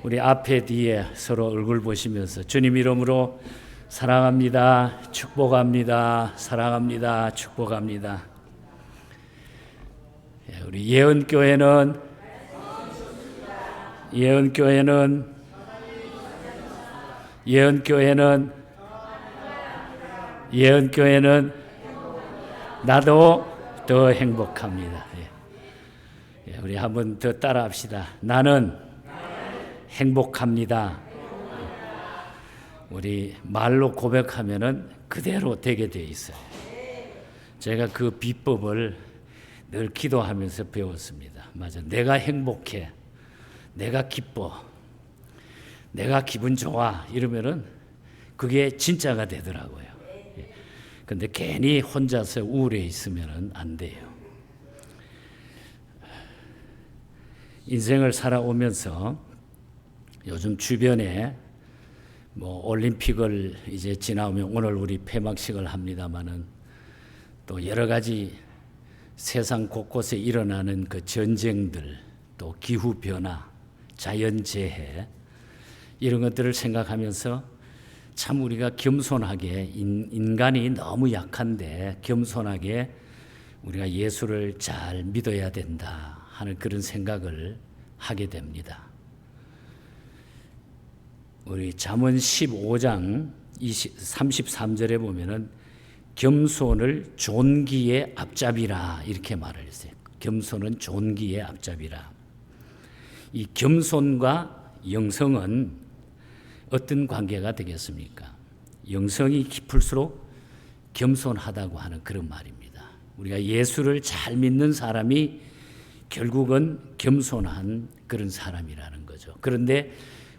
우리 앞에 뒤에 서로 얼굴 보시면서 주님 이름으로 사랑합니다, 축복합니다, 사랑합니다, 축복합니다. 우리 예언교회는 나도 더 행복합니다. 우리 한번 더 따라합시다. 나는 행복합니다. 우리 말로 고백하면은 그대로 되게 돼 있어요. 제가 그 비법을 늘 기도하면서 배웠습니다. 맞아. 내가 행복해. 내가 기뻐. 내가 기분 좋아. 이러면은 그게 진짜가 되더라고요. 근데 괜히 혼자서 우울해 있으면은 안 돼요. 인생을 살아오면서 요즘 주변에 올림픽을 이제 지나오면 오늘 우리 폐막식을 합니다마는 또 여러 가지 세상 곳곳에 일어나는 그 전쟁들, 또 기후 변화, 자연 재해 이런 것들을 생각하면서 참 우리가 겸손하게 인간이 너무 약한데 겸손하게 우리가 예수를 잘 믿어야 된다 하는 그런 생각을 하게 됩니다. 우리 잠언 15장 33절에 보면은 겸손을 존귀의 앞잡이라 이렇게 말을 했어요. 겸손은 존귀의 앞잡이라. 이 겸손과 영성은 어떤 관계가 되겠습니까? 영성이 깊을수록 겸손하다고 하는 그런 말입니다. 우리가 예수를 잘 믿는 사람이 결국은 겸손한 그런 사람이라는 거죠. 그런데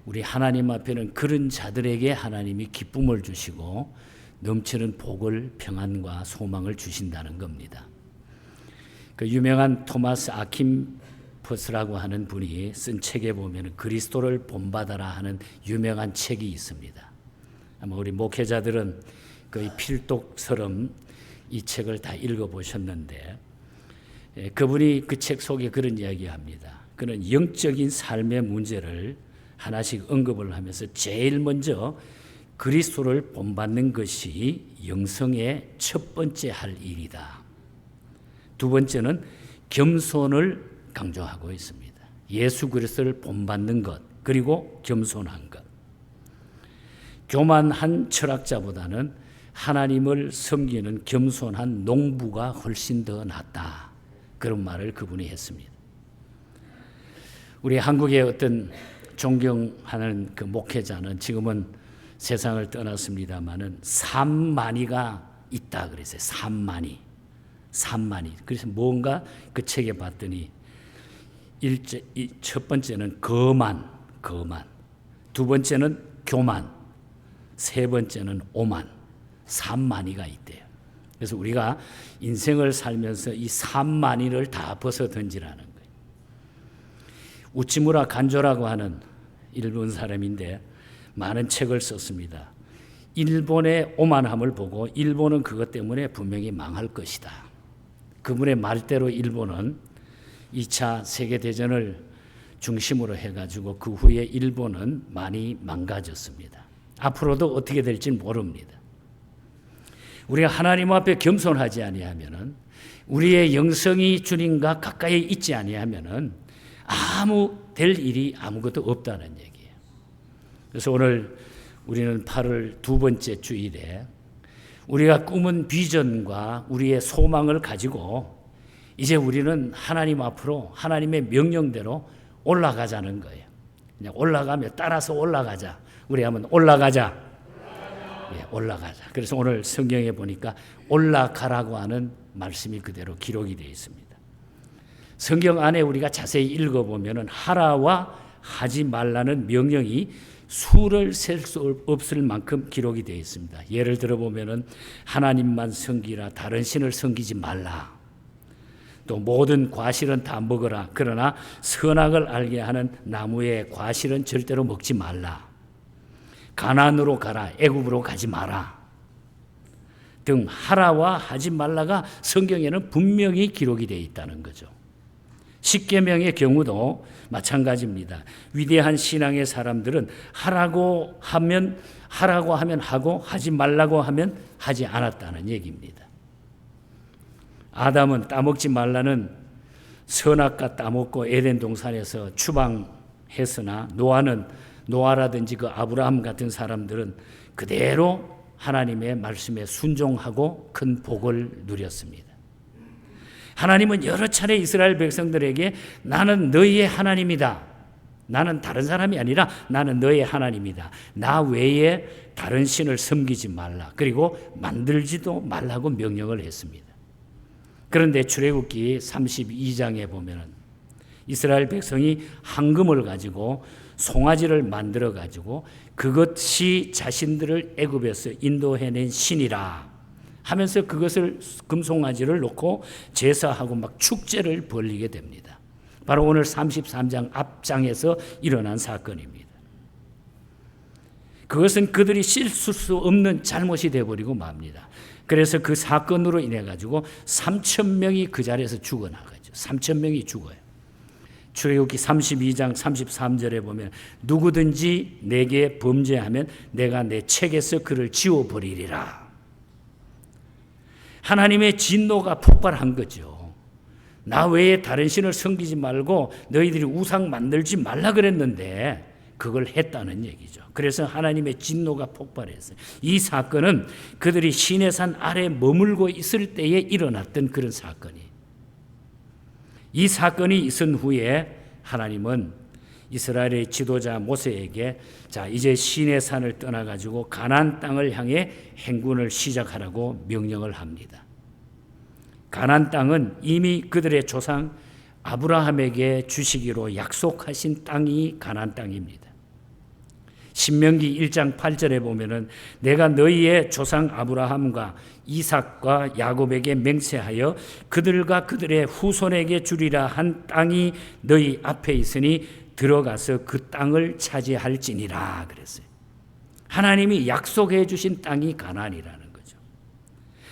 우리 하나님 앞에는 그런 자들에게 하나님이 기쁨을 주시고 넘치는 복을, 평안과 소망을 주신다는 겁니다. 그 유명한 토마스 아킨퍼스라고 하는 분이 쓴 책에 보면 그리스도를 본받아라 하는 유명한 책이 있습니다. 아마 우리 목회자들은 거의 필독처럼 이 책을 다 읽어보셨는데 그분이 그 책 속에 그런 이야기합니다. 그는 영적인 삶의 문제를 하나씩 언급을 하면서 제일 먼저 그리스도를 본받는 것이 영성의 첫 번째 할 일이다. 두 번째는 겸손을 강조하고 있습니다. 예수 그리스도를 본받는 것, 그리고 겸손한 것. 교만한 철학자보다는 하나님을 섬기는 겸손한 농부가 훨씬 더 낫다. 그런 말을 그분이 했습니다. 우리 한국의 어떤 존경하는 그 목회자는 지금은 세상을 떠났습니다마는 산만이가 있다 그랬어요. 산만이. 그래서 뭔가 그 책에 봤더니 첫 번째는 거만. 두 번째는 교만. 세 번째는 오만. 산만이가 있대요. 그래서 우리가 인생을 살면서 이 산만이를 다 벗어던지라는 거예요. 우치무라 간조라고 하는 일본 사람인데 많은 책을 썼습니다. 일본의 오만함을 보고 일본은 그것 때문에 분명히 망할 것이다. 그분의 말대로 일본은 2차 세계대전을 중심으로 해가지고 그 후에 일본은 많이 망가졌습니다. 앞으로도 어떻게 될지 모릅니다. 우리가 하나님 앞에 겸손하지 아니하면은, 우리의 영성이 주님과 가까이 있지 아니하면은 아무 될 일이 아무것도 없다는 얘기예요. 그래서 오늘 우리는 8월 두 번째 주일에 우리가 꿈은 비전과 우리의 소망을 가지고 이제 우리는 하나님 앞으로 하나님의 명령대로 올라가자는 거예요. 그냥 올라가며 따라서 올라가자. 우리 한번 올라가자. 예, 올라가자. 그래서 오늘 성경에 보니까 올라가라고 하는 말씀이 그대로 기록이 되어 있습니다. 성경 안에 우리가 자세히 읽어보면 하라와 하지 말라는 명령이 수를 셀 수 없을 만큼 기록이 되어 있습니다. 예를 들어보면 하나님만 섬기라, 다른 신을 섬기지 말라. 또 모든 과실은 다 먹어라. 그러나 선악을 알게 하는 나무의 과실은 절대로 먹지 말라. 가나안으로 가라. 애굽으로 가지 마라. 등 하라와 하지 말라가 성경에는 분명히 기록이 되어 있다는 거죠. 십계명의 경우도 마찬가지입니다. 위대한 신앙의 사람들은 하라고 하면 하고 하지 말라고 하면 하지 않았다는 얘기입니다. 아담은 따먹지 말라는 선악과 따먹고 에덴 동산에서 추방했으나 노아라든지 그 아브라함 같은 사람들은 그대로 하나님의 말씀에 순종하고 큰 복을 누렸습니다. 하나님은 여러 차례 이스라엘 백성들에게 나는 너희의 하나님이다. 나는 다른 사람이 아니라 나는 너희의 하나님이다. 나 외에 다른 신을 섬기지 말라. 그리고 만들지도 말라고 명령을 했습니다. 그런데 출애굽기 32장에 보면은 이스라엘 백성이 황금을 가지고 송아지를 만들어 가지고 그것이 자신들을 애굽에서 인도해낸 신이라 하면서 그것을 금송아지를 놓고 제사하고 막 축제를 벌이게 됩니다. 바로 오늘 33장 앞장에서 일어난 사건입니다. 그것은 그들이 씻을 수 없는 잘못이 되어버리고 맙니다. 그래서 그 사건으로 인해 가지고 3,000명이 그 자리에서 죽어나가죠. 3,000명이 죽어요. 출애굽기 32장 33절에 보면 누구든지 내게 범죄하면 내가 내 책에서 그를 지워버리리라. 하나님의 진노가 폭발한 거죠. 나 외에 다른 신을 섬기지 말고 너희들이 우상 만들지 말라 그랬는데 그걸 했다는 얘기죠. 그래서 하나님의 진노가 폭발했어요. 이 사건은 그들이 시내산 아래 머물고 있을 때에 일어났던 그런 사건이에요. 이 사건이 있은 후에 하나님은 이스라엘의 지도자 모세에게 자 이제 시내산을 떠나가지고 가나안 땅을 향해 행군을 시작하라고 명령을 합니다. 가나안 땅은 이미 그들의 조상 아브라함에게 주시기로 약속하신 땅이 가나안 땅입니다. 신명기 1장 8절에 보면은 내가 너희의 조상 아브라함과 이삭과 야곱에게 맹세하여 그들과 그들의 후손에게 주리라 한 땅이 너희 앞에 있으니 들어가서 그 땅을 차지할지니라 그랬어요. 하나님이 약속해 주신 땅이 가나안이라는 거죠.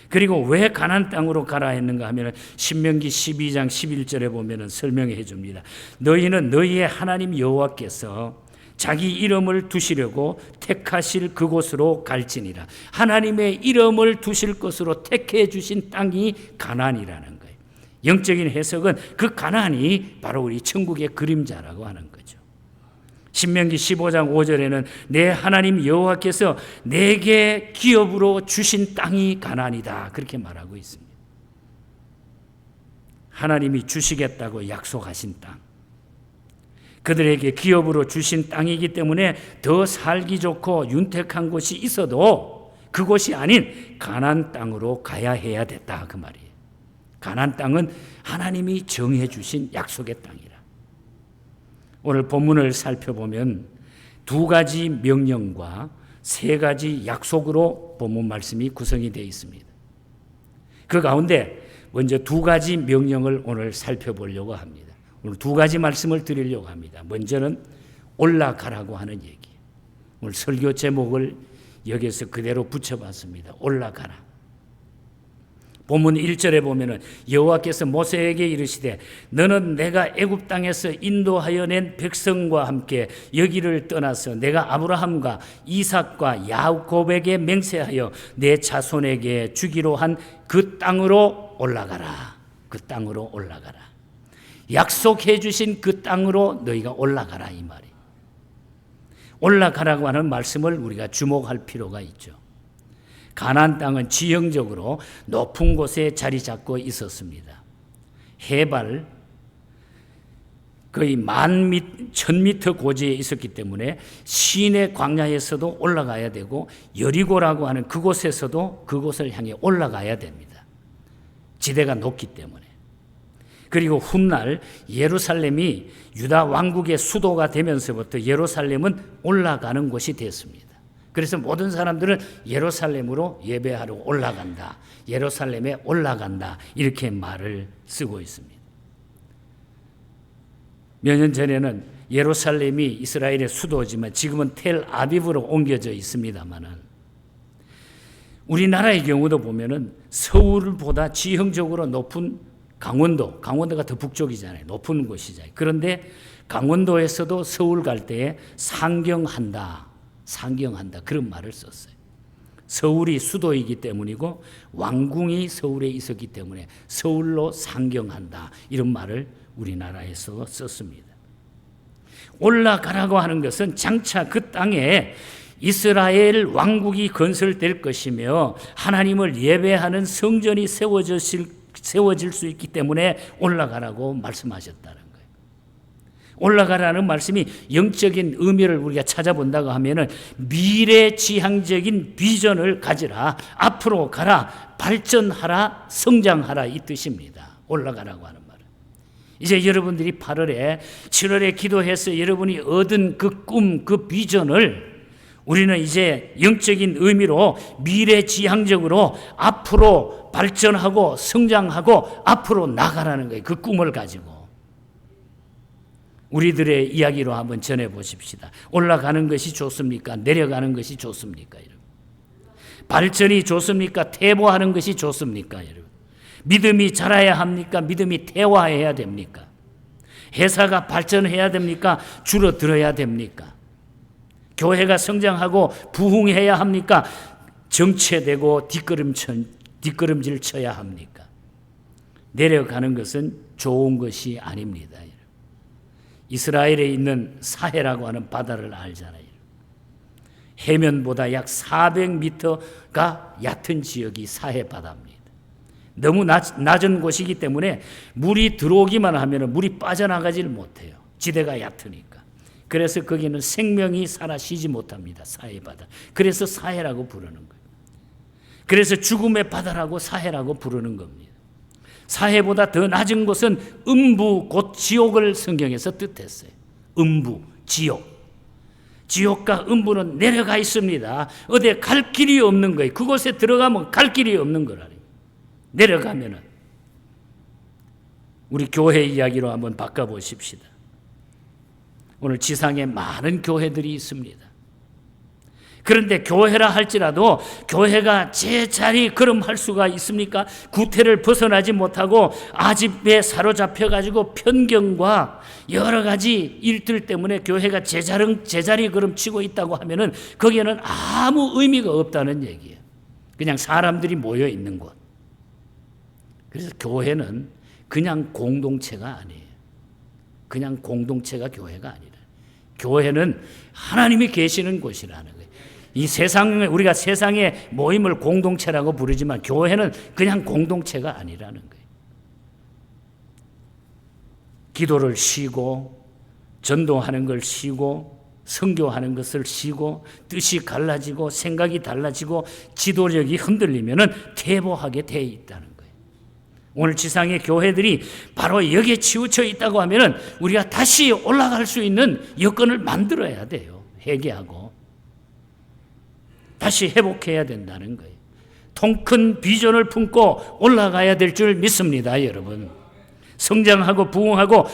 그리고 왜 가나안 땅으로 가라 했는가 하면 신명기 12장 11절에 보면은 설명해 줍니다. 너희는 너희의 하나님 여호와께서 자기 이름을 두시려고 택하실 그곳으로 갈지니라. 하나님의 이름을 두실 것으로 택해 주신 땅이 가나안이라는 거예요. 영적인 해석은 그 가나안이 바로 우리 천국의 그림자라고 하는 거죠. 신명기 15장 5절에는 내 하나님 여호와께서 내게 기업으로 주신 땅이 가나안이다 그렇게 말하고 있습니다. 하나님이 주시겠다고 약속하신 땅, 그들에게 기업으로 주신 땅이기 때문에 더 살기 좋고 윤택한 곳이 있어도 그곳이 아닌 가나안 땅으로 가야 해야 됐다 그 말이에요. 가나안 땅은 하나님이 정해 주신 약속의 땅이라. 오늘 본문을 살펴보면 두 가지 명령과 세 가지 약속으로 본문 말씀이 구성이 되어 있습니다. 그 가운데 먼저 두 가지 명령을 오늘 살펴보려고 합니다. 오늘 두 가지 말씀을 드리려고 합니다. 먼저는 올라가라고 하는 얘기. 오늘 설교 제목을 여기서 그대로 붙여봤습니다. 올라가라. 본문 1절에 보면은 여호와께서 모세에게 이르시되 너는 내가 애굽 땅에서 인도하여 낸 백성과 함께 여기를 떠나서 내가 아브라함과 이삭과 야곱에게 맹세하여 내 자손에게 주기로 한 그 땅으로 올라가라. 그 땅으로 올라가라. 약속해 주신 그 땅으로 너희가 올라가라 이 말이. 올라가라고 하는 말씀을 우리가 주목할 필요가 있죠. 가나안 땅은 지형적으로 높은 곳에 자리 잡고 있었습니다. 해발 거의 1000m 고지에 있었기 때문에 시내 광야에서도 올라가야 되고 여리고라고 하는 그곳에서도 그곳을 향해 올라가야 됩니다. 지대가 높기 때문에. 그리고 훗날 예루살렘이 유다 왕국의 수도가 되면서부터 예루살렘은 올라가는 곳이 됐습니다. 그래서 모든 사람들은 예루살렘으로 예배하러 올라간다. 예루살렘에 올라간다. 이렇게 말을 쓰고 있습니다. 몇 년 전에는 예루살렘이 이스라엘의 수도지만 지금은 텔아비브로 옮겨져 있습니다만은 우리나라의 경우도 보면은 서울보다 지형적으로 높은 강원도가 더 북쪽이잖아요. 높은 곳이잖아요. 그런데 강원도에서도 서울 갈 때에 상경한다 그런 말을 썼어요. 서울이 수도이기 때문이고 왕궁이 서울에 있었기 때문에 서울로 상경한다 이런 말을 우리나라에서 썼습니다. 올라가라고 하는 것은 장차 그 땅에 이스라엘 왕국이 건설될 것이며 하나님을 예배하는 성전이 세워질 수 있기 때문에 올라가라고 말씀하셨다는 거예요. 올라가라는 말씀이 영적인 의미를 우리가 찾아본다고 하면은 미래지향적인 비전을 가지라, 앞으로 가라, 발전하라, 성장하라 이 뜻입니다. 올라가라고 하는 말은. 이제 여러분들이 8월에 7월에 기도해서 여러분이 얻은 그 꿈, 그 비전을 우리는 이제 영적인 의미로 미래지향적으로 앞으로 발전하고 성장하고 앞으로 나가라는 거예요. 그 꿈을 가지고. 우리들의 이야기로 한번 전해보십시다. 올라가는 것이 좋습니까? 내려가는 것이 좋습니까? 여러분? 발전이 좋습니까? 퇴보하는 것이 좋습니까? 여러분? 믿음이 자라야 합니까? 믿음이 퇴화해야 됩니까? 회사가 발전해야 됩니까? 줄어들어야 됩니까? 교회가 성장하고 부흥해야 합니까? 정체되고 뒷걸음질 쳐야 합니까? 내려가는 것은 좋은 것이 아닙니다. 이스라엘에 있는 사해라고 하는 바다를 알잖아요. 해면보다 약 400m가 얕은 지역이 사해 바다입니다. 너무 낮은 곳이기 때문에 물이 들어오기만 하면 물이 빠져나가질 못해요. 지대가 얕으니까. 그래서 거기는 생명이 살아 쉬지 못합니다. 사해 바다. 그래서 사해라고 부르는 거예요. 그래서 죽음의 바다라고 사해라고 부르는 겁니다. 사해보다 더 낮은 곳은 음부, 곧 지옥을 성경에서 뜻했어요. 음부, 지옥. 지옥과 음부는 내려가 있습니다. 어디에 갈 길이 없는 거예요. 그곳에 들어가면 갈 길이 없는 거라니. 내려가면은. 우리 교회 이야기로 한번 바꿔보십시다. 오늘 지상에 많은 교회들이 있습니다. 그런데 교회라 할지라도 교회가 제자리 걸음할 수가 있습니까? 구태를 벗어나지 못하고 아집에 사로잡혀 가지고 편견과 여러 가지 일들 때문에 교회가 제자리 걸음치고 있다고 하면은 거기에는 아무 의미가 없다는 얘기예요. 그냥 사람들이 모여 있는 곳. 그래서 교회는 그냥 공동체가 아니에요. 그냥 공동체가 교회가 아니라 교회는 하나님이 계시는 곳이라는 거예요. 이 세상에 우리가 세상의 모임을 공동체라고 부르지만 교회는 그냥 공동체가 아니라는 거예요. 기도를 쉬고 전도하는 걸 쉬고 선교하는 것을 쉬고 뜻이 갈라지고 생각이 달라지고 지도력이 흔들리면은 퇴보하게 돼 있다는 거예요. 오늘 지상의 교회들이 바로 여기에 치우쳐 있다고 하면은 우리가 다시 올라갈 수 있는 여건을 만들어야 돼요. 회개하고 다시 회복해야 된다는 거예요. 통큰 비전을 품고 올라가야 될 줄 믿습니다, 여러분. 성장하고 부흥하고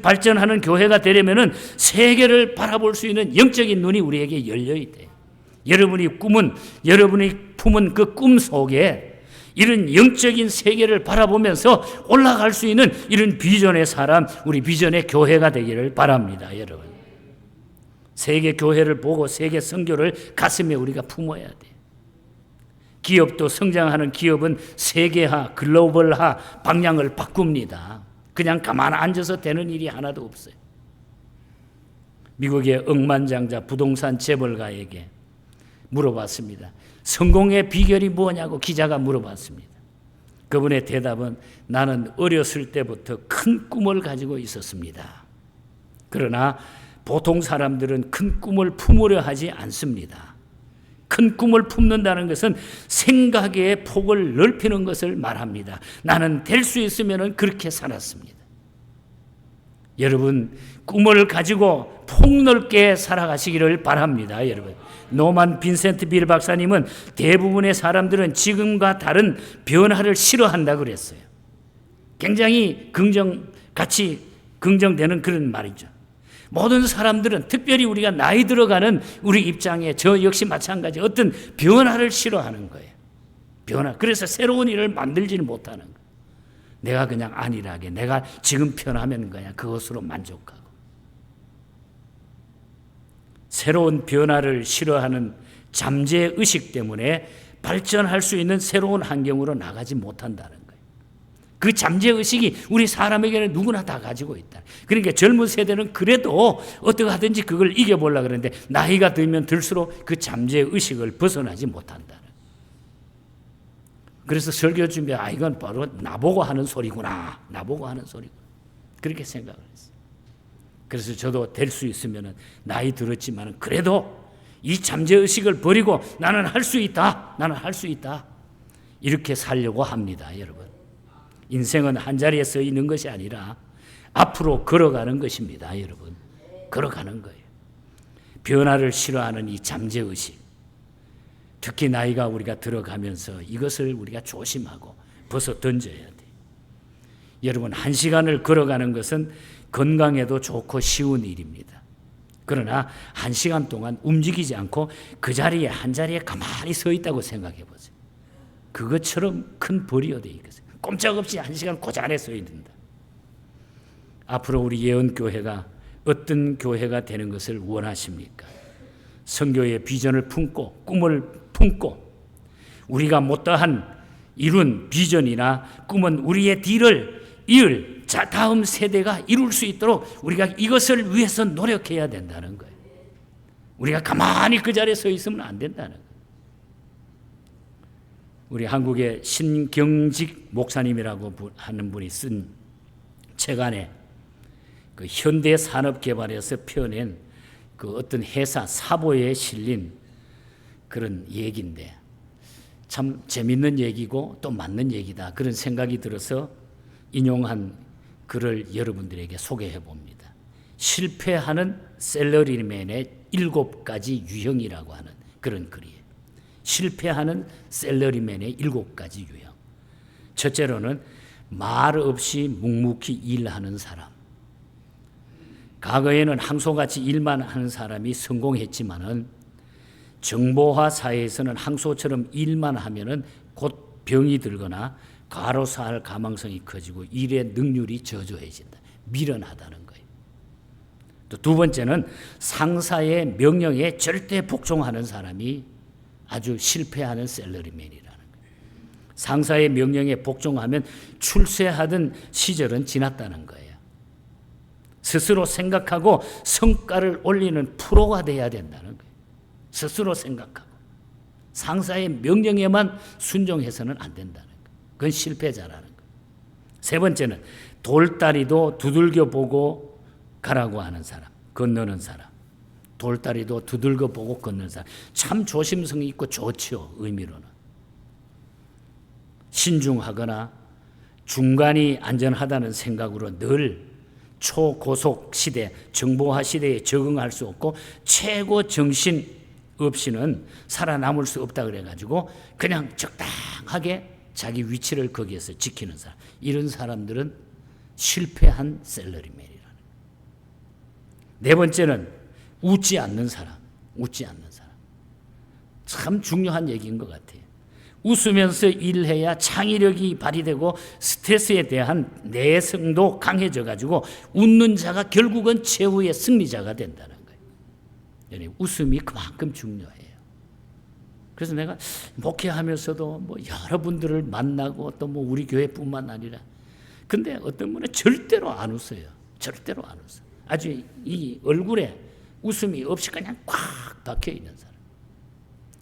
발전하는 교회가 되려면은 세계를 바라볼 수 있는 영적인 눈이 우리에게 열려 있대요. 여러분이 품은 그 꿈 속에 이런 영적인 세계를 바라보면서 올라갈 수 있는 이런 비전의 사람, 우리 비전의 교회가 되기를 바랍니다, 여러분. 세계 교회를 보고 세계 선교를 가슴에 우리가 품어야 돼요. 기업도 성장하는 기업은 세계화, 글로벌화 방향을 바꿉니다. 그냥 가만 앉아서 되는 일이 하나도 없어요. 미국의 억만장자 부동산 재벌가에게 물어봤습니다. 성공의 비결이 뭐냐고 기자가 물어봤습니다. 그분의 대답은 나는 어렸을 때부터 큰 꿈을 가지고 있었습니다. 그러나 보통 사람들은 큰 꿈을 품으려 하지 않습니다. 큰 꿈을 품는다는 것은 생각의 폭을 넓히는 것을 말합니다. 나는 될 수 있으면 그렇게 살았습니다. 여러분, 꿈을 가지고 폭넓게 살아가시기를 바랍니다. 여러분, 노만 빈센트 빌 박사님은 대부분의 사람들은 지금과 다른 변화를 싫어한다 그랬어요. 굉장히 긍정되는 그런 말이죠. 모든 사람들은 특별히 우리가 나이 들어가는 우리 입장에 저 역시 마찬가지 어떤 변화를 싫어하는 거예요. 변화. 그래서 새로운 일을 만들지는 못하는 거예요. 내가 그냥 안일하게 내가 지금 편하면 그냥 그것으로 만족하고, 새로운 변화를 싫어하는 잠재의식 때문에 발전할 수 있는 새로운 환경으로 나가지 못한다는 거예요. 그 잠재의식이 우리 사람에게는 누구나 다 가지고 있다. 그러니까 젊은 세대는 그래도 어떻게 하든지 그걸 이겨보려고 그러는데 나이가 들면 들수록 그 잠재의식을 벗어나지 못한다. 그래서 설교 준비, 이건 바로 나보고 하는 소리구나. 나보고 하는 소리구나. 그렇게 생각을 했어요. 그래서 저도 될 수 있으면 나이 들었지만 그래도 이 잠재의식을 버리고 나는 할 수 있다. 나는 할 수 있다. 이렇게 살려고 합니다, 여러분. 인생은 한 자리에 서 있는 것이 아니라 앞으로 걸어가는 것입니다, 여러분. 걸어가는 거예요. 변화를 싫어하는 이 잠재의식. 특히 나이가 우리가 들어가면서 이것을 우리가 조심하고 벗어 던져야 돼요. 여러분, 1시간을 걸어가는 것은 건강에도 좋고 쉬운 일입니다. 그러나 1시간 동안 움직이지 않고 그 자리에 한 자리에 가만히 서 있다고 생각해 보세요. 그것처럼 큰 벌이어야 돼. 꼼짝없이 1시간 그 자리에 서 있는다. 앞으로 우리 예언교회가 어떤 교회가 되는 것을 원하십니까? 선교의 비전을 품고 꿈을 품고 우리가 못다한 이룬 비전이나 꿈은 우리의 뒤를 이을 다음 세대가 이룰 수 있도록 우리가 이것을 위해서 노력해야 된다는 거예요. 우리가 가만히 그 자리에 서 있으면 안 된다는 거예요. 우리 한국의 신경직 목사님이라고 하는 분이 쓴 책 안에 그 현대산업개발에서 펴낸 그 어떤 회사 사보에 실린 그런 얘기인데 참 재밌는 얘기고 또 맞는 얘기다, 그런 생각이 들어서 인용한 글을 여러분들에게 소개해 봅니다. 실패하는 셀러리맨의 7가지 유형이라고 하는 그런 글이에요. 실패하는 셀러리맨의 7가지 유형. 첫째로는 말 없이 묵묵히 일하는 사람. 과거에는 항소같이 일만 하는 사람이 성공했지만은 정보화 사회에서는 항소처럼 일만 하면은 곧 병이 들거나 과로사할 가망성이 커지고 일의 능률이 저조해진다. 미련하다는 거예요. 또 두 번째는 상사의 명령에 절대 복종하는 사람이 아주 실패하는 셀러리맨이라는 거예요. 상사의 명령에 복종하면 출세하던 시절은 지났다는 거예요. 스스로 생각하고 성과를 올리는 프로가 돼야 된다는 거예요. 스스로 생각하고 상사의 명령에만 순종해서는 안 된다는 거예요. 그건 실패자라는 거예요. 세 번째는 돌다리도 두들겨 보고 가라고 하는 사람, 건너는 사람. 돌다리도 두들겨 보고 걷는 사람. 참 조심성이 있고 좋죠, 의미로는. 신중하거나 중간이 안전하다는 생각으로 늘 초고속 시대, 정보화 시대에 적응할 수 없고 최고 정신 없이는 살아남을 수 없다 그래가지고 그냥 적당하게 자기 위치를 거기에서 지키는 사람. 이런 사람들은 실패한 셀러리맨이라는 거예요. 네 번째는 웃지 않는 사람. 웃지 않는 사람. 참 중요한 얘기인 것 같아요. 웃으면서 일해야 창의력이 발휘되고 스트레스에 대한 내성도 강해져 가지고 웃는 자가 결국은 최후의 승리자가 된다는 거예요. 웃음이 그만큼 중요해요. 그래서 내가 목회하면서도 뭐 여러분들을 만나고 또 뭐 우리 교회뿐만 아니라 근데 어떤 분은 절대로 안 웃어요. 절대로 안 웃어. 아주 이 얼굴에 웃음이 없이 그냥 꽉 박혀 있는 사람.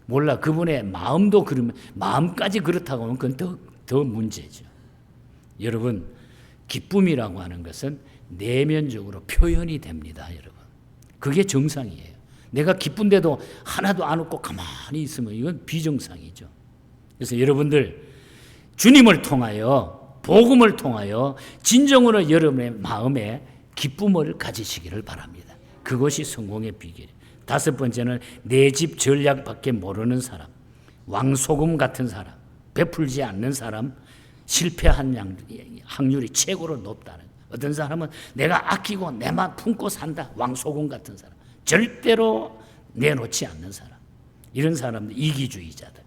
몰라, 그분의 마음도 그러면 마음까지 그렇다고 하면 그건 더 문제죠. 여러분, 기쁨이라고 하는 것은 내면적으로 표현이 됩니다, 여러분. 그게 정상이에요. 내가 기쁜데도 하나도 안 웃고 가만히 있으면 이건 비정상이죠. 그래서 여러분들 주님을 통하여 복음을 통하여 진정으로 여러분의 마음에 기쁨을 가지시기를 바랍니다. 그것이 성공의 비결이에요. 다섯 번째는 내 집 전략밖에 모르는 사람, 왕소금 같은 사람, 베풀지 않는 사람, 실패한 확률이 최고로 높다는 거예요. 어떤 사람은 내가 아끼고 내만 품고 산다, 왕소금 같은 사람, 절대로 내놓지 않는 사람, 이런 사람들 이기주의자들,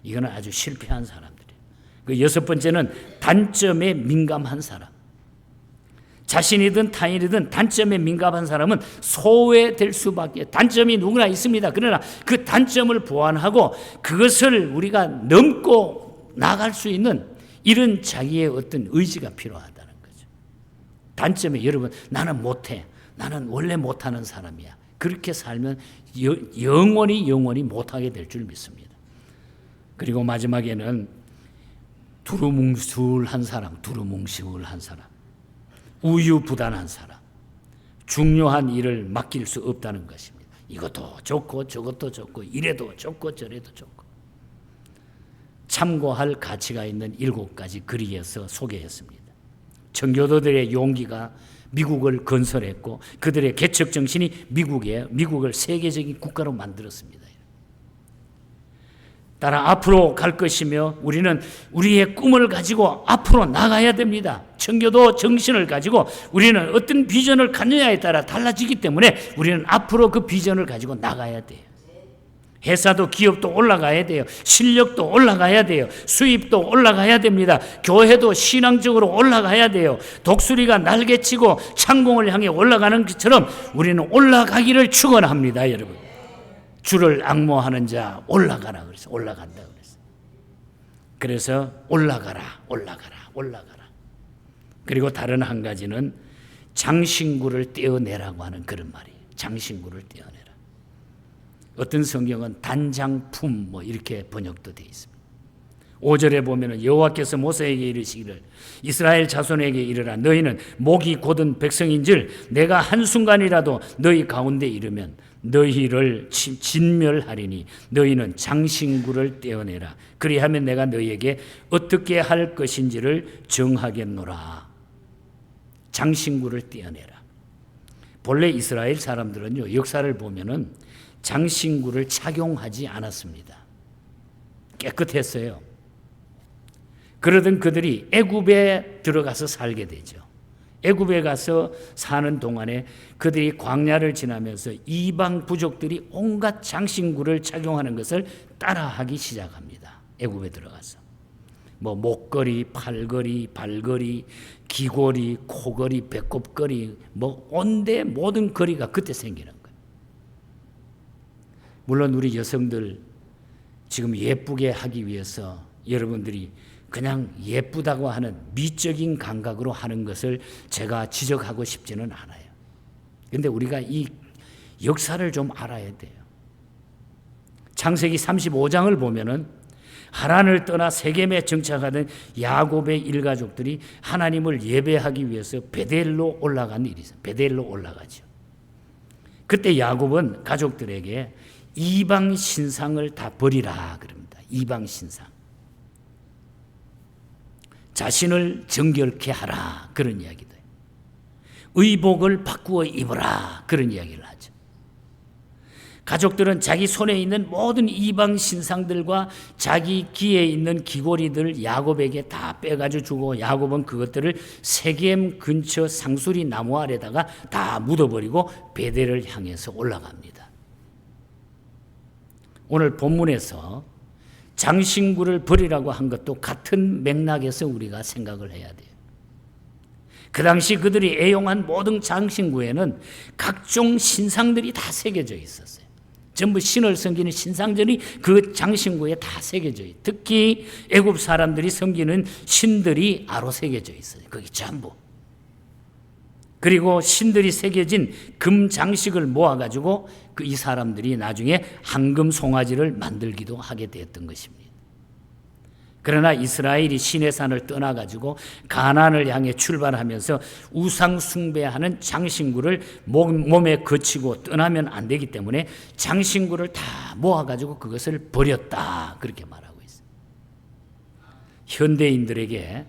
이거는 아주 실패한 사람들이에요. 그 여섯 번째는 단점에 민감한 사람. 자신이든 타인이든 단점에 민감한 사람은 소외될 수밖에. 단점이 누구나 있습니다. 그러나 그 단점을 보완하고 그것을 우리가 넘고 나갈 수 있는 이런 자기의 어떤 의지가 필요하다는 거죠. 단점에 여러분 나는 못해. 나는 원래 못하는 사람이야. 그렇게 살면 영원히 못하게 될 줄 믿습니다. 그리고 마지막에는 두루뭉술한 사람, 우유부단한 사람, 중요한 일을 맡길 수 없다는 것입니다. 이것도 좋고 저것도 좋고 이래도 좋고 저래도 좋고. 참고할 가치가 있는 7가지 글에서 소개했습니다. 청교도들의 용기가 미국을 건설했고 그들의 개척 정신이 미국을 세계적인 국가로 만들었습니다. 따라 앞으로 갈 것이며 우리는 우리의 꿈을 가지고 앞으로 나가야 됩니다. 청교도 정신을 가지고 우리는 어떤 비전을 갖느냐에 따라 달라지기 때문에 우리는 앞으로 그 비전을 가지고 나가야 돼요. 회사도 기업도 올라가야 돼요. 실력도 올라가야 돼요. 수입도 올라가야 됩니다. 교회도 신앙적으로 올라가야 돼요. 독수리가 날개치고 창공을 향해 올라가는 것처럼 우리는 올라가기를 축원합니다, 여러분. 주를 앙모하는 자 올라가라 그래서 올라간다 그랬어요. 그래서 올라가라. 그리고 다른 한 가지는 장신구를 떼어내라고 하는 그런 말이에요. 장신구를 떼어내라. 어떤 성경은 단장품 이렇게 번역도 되어 있습니다. 5절에 보면은 여호와께서 모세에게 이르시기를 이스라엘 자손에게 이르라 너희는 목이 곧은 백성인줄 내가 한순간이라도 너희 가운데 이르면 너희를 진멸하리니 너희는 장신구를 떼어내라. 그리하면 내가 너희에게 어떻게 할 것인지를 정하겠노라. 장신구를 떼어내라. 본래 이스라엘 사람들은요 역사를 보면은 장신구를 착용하지 않았습니다. 깨끗했어요. 그러던 그들이 애굽에 들어가서 살게 되죠. 애굽에 가서 사는 동안에 그들이 광야를 지나면서 이방 부족들이 온갖 장신구를 착용하는 것을 따라하기 시작합니다. 애굽에 들어가서 목걸이, 팔걸이, 발걸이, 귀걸이, 코걸이, 배꼽걸이 온데 모든 거리가 그때 생기는 거예요. 물론 우리 여성들 지금 예쁘게 하기 위해서 여러분들이 그냥 예쁘다고 하는 미적인 감각으로 하는 것을 제가 지적하고 싶지는 않아요. 그런데 우리가 이 역사를 좀 알아야 돼요. 창세기 35장을 보면은 하란을 떠나 세겜에 정착하던 야곱의 일가족들이 하나님을 예배하기 위해서 베델로 올라간 일이 있어요. 베델로 올라가죠. 그때 야곱은 가족들에게 이방 신상을 다 버리라 그럽니다. 이방 신상. 자신을 정결케 하라 그런 이야기도 해요. 의복을 바꾸어 입어라 그런 이야기를 하죠. 가족들은 자기 손에 있는 모든 이방 신상들과 자기 귀에 있는 귀고리들 야곱에게 다 빼가지고 주고 야곱은 그것들을 세겜 근처 상수리 나무 아래다가 다 묻어버리고 베델을 향해서 올라갑니다. 오늘 본문에서 장신구를 버리라고 한 것도 같은 맥락에서 우리가 생각을 해야 돼요. 그 당시 그들이 애용한 모든 장신구에는 각종 신상들이 다 새겨져 있었어요. 전부 신을 섬기는 신상들이 그 장신구에 다 새겨져 있어요. 특히 애굽 사람들이 섬기는 신들이 아로 새겨져 있어요. 거기 전부. 그리고 신들이 새겨진 금 장식을 모아가지고 이 사람들이 나중에 황금 송아지를 만들기도 하게 되었던 것입니다. 그러나 이스라엘이 시내산을 떠나가지고 가나안을 향해 출발하면서 우상 숭배하는 장신구를 몸에 거치고 떠나면 안 되기 때문에 장신구를 다 모아가지고 그것을 버렸다 그렇게 말하고 있어요. 현대인들에게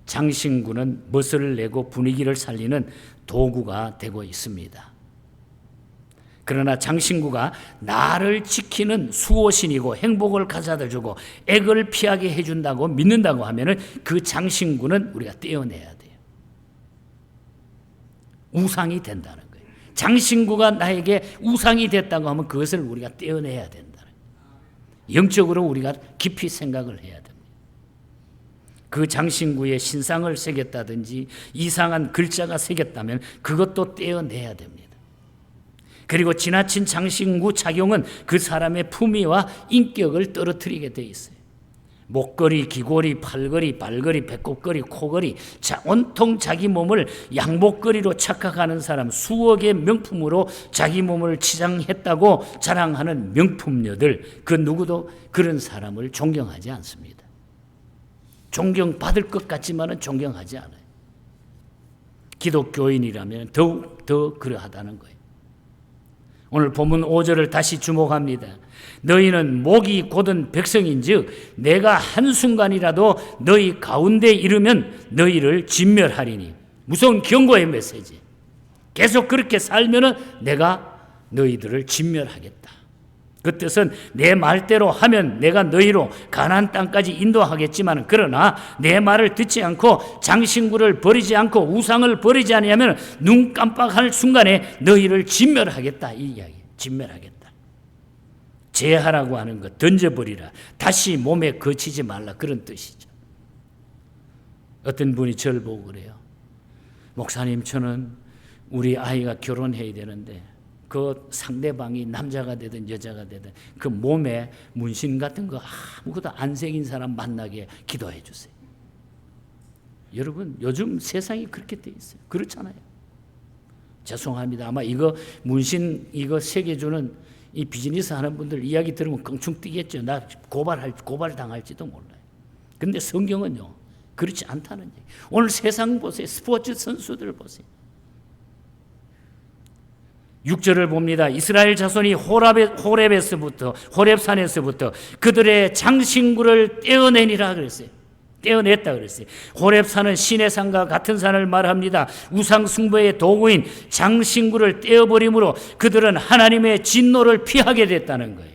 장신구는 멋을 내고 분위기를 살리는 도구가 되고 있습니다. 그러나 장신구가 나를 지키는 수호신이고 행복을 가져다 주고 액을 피하게 해준다고 믿는다고 하면은 그 장신구는 우리가 떼어내야 돼요. 우상이 된다는 거예요. 장신구가 나에게 우상이 됐다고 하면 그것을 우리가 떼어내야 된다는 거예요. 영적으로 우리가 깊이 생각을 해야 됩니다. 그 장신구에 신상을 새겼다든지 이상한 글자가 새겼다면 그것도 떼어내야 됩니다. 그리고 지나친 장신구 착용은 그 사람의 품위와 인격을 떨어뜨리게 돼 있어요. 목걸이, 귀걸이, 팔걸이, 발걸이, 배꼽걸이, 코걸이, 온통 자기 몸을 양복걸이로 착각하는 사람, 수억의 명품으로 자기 몸을 치장했다고 자랑하는 명품녀들, 그 누구도 그런 사람을 존경하지 않습니다. 존경받을 것 같지만은 존경하지 않아요. 기독교인이라면 더욱 더 그러하다는 거예요. 오늘 본문 5절을 다시 주목합니다. 너희는 목이 곧은 백성인즉 내가 한순간이라도 너희 가운데 이르면 너희를 진멸하리니. 무서운 경고의 메시지. 계속 그렇게 살면은 내가 너희들을 진멸하겠다. 그 뜻은 내 말대로 하면 내가 너희로 가나안 땅까지 인도하겠지만, 그러나 내 말을 듣지 않고 장신구를 버리지 않고 우상을 버리지 아니하면 눈 깜빡할 순간에 너희를 진멸하겠다. 이 이야기. 진멸하겠다. 제하라고 하는 것, 던져버리라. 다시 몸에 거치지 말라. 그런 뜻이죠. 어떤 분이 저를 보고 그래요. 목사님, 저는 우리 아이가 결혼해야 되는데 그 상대방이 남자가 되든 여자가 되든 그 몸에 문신 같은 거 아무것도 안 새긴 사람 만나게 기도해 주세요. 여러분, 요즘 세상이 그렇게 돼 있어요. 그렇잖아요. 죄송합니다. 아마 이거 문신 이거 새겨주는 이 비즈니스 하는 분들 이야기 들으면 껑충 뛰겠죠. 나 고발 당할지도 몰라요. 근데 성경은요, 그렇지 않다는 얘기. 오늘 세상 보세요. 스포츠 선수들 보세요. 6절을 봅니다. 이스라엘 자손이 호렙산에서부터 그들의 장신구를 떼어내니라 그랬어요. 떼어냈다 그랬어요. 호렙산은 신의 산과 같은 산을 말합니다. 우상 숭배의 도구인 장신구를 떼어버림으로 그들은 하나님의 진노를 피하게 됐다는 거예요.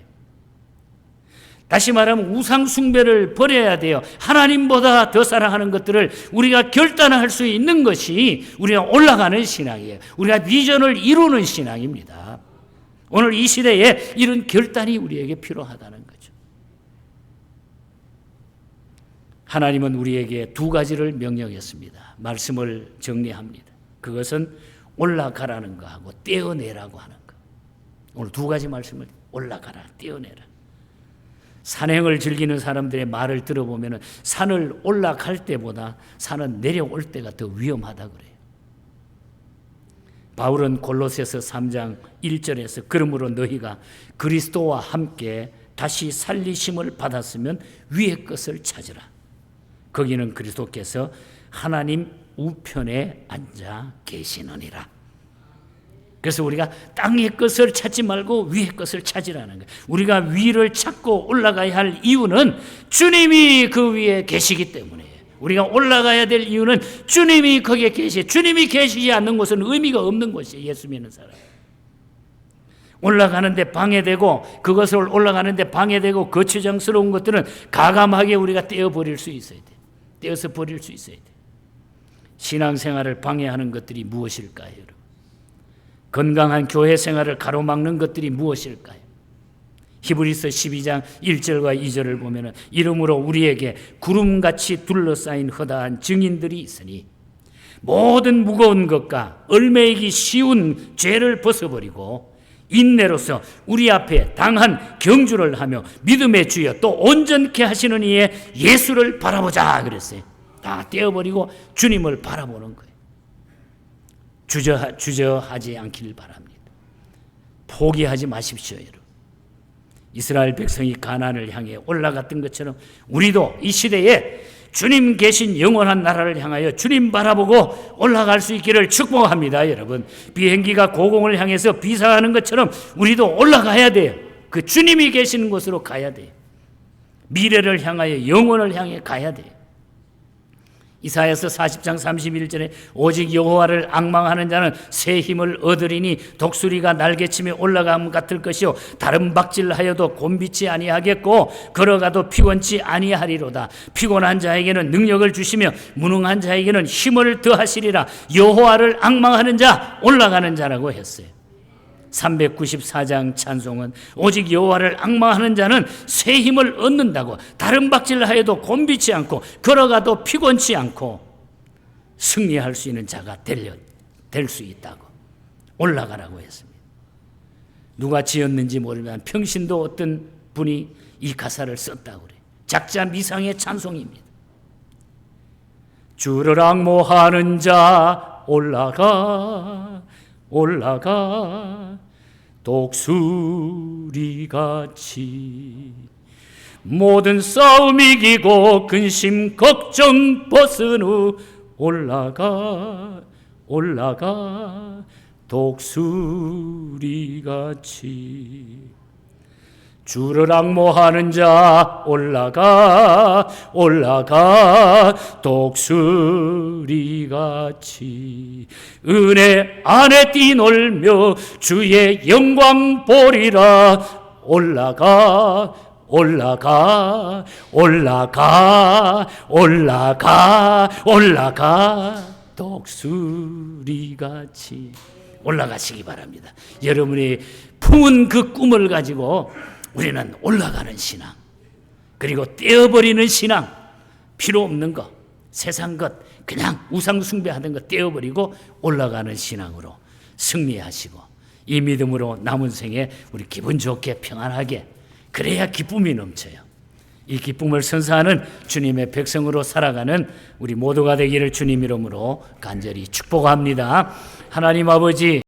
다시 말하면 우상 숭배를 버려야 돼요. 하나님보다 더 사랑하는 것들을 우리가 결단할 수 있는 것이 우리가 올라가는 신앙이에요. 우리가 비전을 이루는 신앙입니다. 오늘 이 시대에 이런 결단이 우리에게 필요하다는 거죠. 하나님은 우리에게 두 가지를 명령했습니다. 말씀을 정리합니다. 그것은 올라가라는 거하고 떼어내라고 하는 거. 오늘 두 가지 말씀을 올라가라, 떼어내라. 산행을 즐기는 사람들의 말을 들어보면 산을 올라갈 때보다 산은 내려올 때가 더 위험하다 그래요. 바울은 골로새서 3장 1절에서 그러므로 너희가 그리스도와 함께 다시 살리심을 받았으면 위의 것을 찾으라. 거기는 그리스도께서 하나님 우편에 앉아 계시느니라. 그래서 우리가 땅의 것을 찾지 말고 위의 것을 찾으라는 거예요. 우리가 위를 찾고 올라가야 할 이유는 주님이 그 위에 계시기 때문에. 우리가 올라가야 될 이유는 주님이 거기에 계시. 주님이 계시지 않는 곳은 의미가 없는 곳이에요. 예수 믿는 사람. 올라가는데 방해되고 그것을 올라가는데 방해되고 거추장스러운 것들은 가감하게 우리가 떼어버릴 수 있어야 돼. 떼어서 버릴 수 있어야 돼. 신앙생활을 방해하는 것들이 무엇일까요, 여러분? 건강한 교회 생활을 가로막는 것들이 무엇일까요? 히브리서 12장 1절과 2절을 보면 이러므로 우리에게 구름같이 둘러싸인 허다한 증인들이 있으니 모든 무거운 것과 얽매이기 쉬운 죄를 벗어버리고 인내로서 우리 앞에 당한 경주를 하며 믿음의 주여 또 온전케 하시는 이의 예수를 바라보자 그랬어요. 다 떼어버리고 주님을 바라보는 거예요. 주저하지 않기를 바랍니다. 포기하지 마십시오, 여러분. 이스라엘 백성이 가나안을 향해 올라갔던 것처럼 우리도 이 시대에 주님 계신 영원한 나라를 향하여 주님 바라보고 올라갈 수 있기를 축복합니다, 여러분. 비행기가 고공을 향해서 비상하는 것처럼 우리도 올라가야 돼요. 그 주님이 계시는 곳으로 가야 돼요. 미래를 향하여 영원을 향해 가야 돼요. 이사야서 40장 31절에 오직 여호와를 앙망하는 자는 새 힘을 얻으리니 독수리가 날개치며 올라감 같을 것이요 다른 박질하여도 곤비치 아니하겠고 걸어가도 피곤치 아니하리로다. 피곤한 자에게는 능력을 주시며 무능한 자에게는 힘을 더하시리라. 여호와를 앙망하는 자 올라가는 자라고 했어요. 394장 찬송은 오직 여호와를 앙망하는 자는 새 힘을 얻는다고, 다른 박질하여도 곤비치 않고 걸어가도 피곤치 않고 승리할 수 있는 자가 될 수 있다고 올라가라고 했습니다. 누가 지었는지 모르지만 평신도 어떤 분이 이 가사를 썼다고 그래요. 작자 미상의 찬송입니다. 주를 앙모하는 자 올라가 올라가 독수리같이 모든 싸움 이기고 근심 걱정 벗은 후 올라가 올라가 독수리같이 주를 앙모하는 자 올라가 올라가 독수리같이 은혜 안에 뛰놀며 주의 영광 보리라 올라가 올라가 올라가 올라가 올라가 독수리같이 올라가시기 바랍니다. 여러분이 품은 그 꿈을 가지고 우리는 올라가는 신앙, 그리고 떼어버리는 신앙, 필요 없는 것, 세상 것, 그냥 우상 숭배하는 것 떼어버리고 올라가는 신앙으로 승리하시고 이 믿음으로 남은 생에 우리 기분 좋게 평안하게, 그래야 기쁨이 넘쳐요. 이 기쁨을 선사하는 주님의 백성으로 살아가는 우리 모두가 되기를 주님 이름으로 간절히 축복합니다. 하나님 아버지,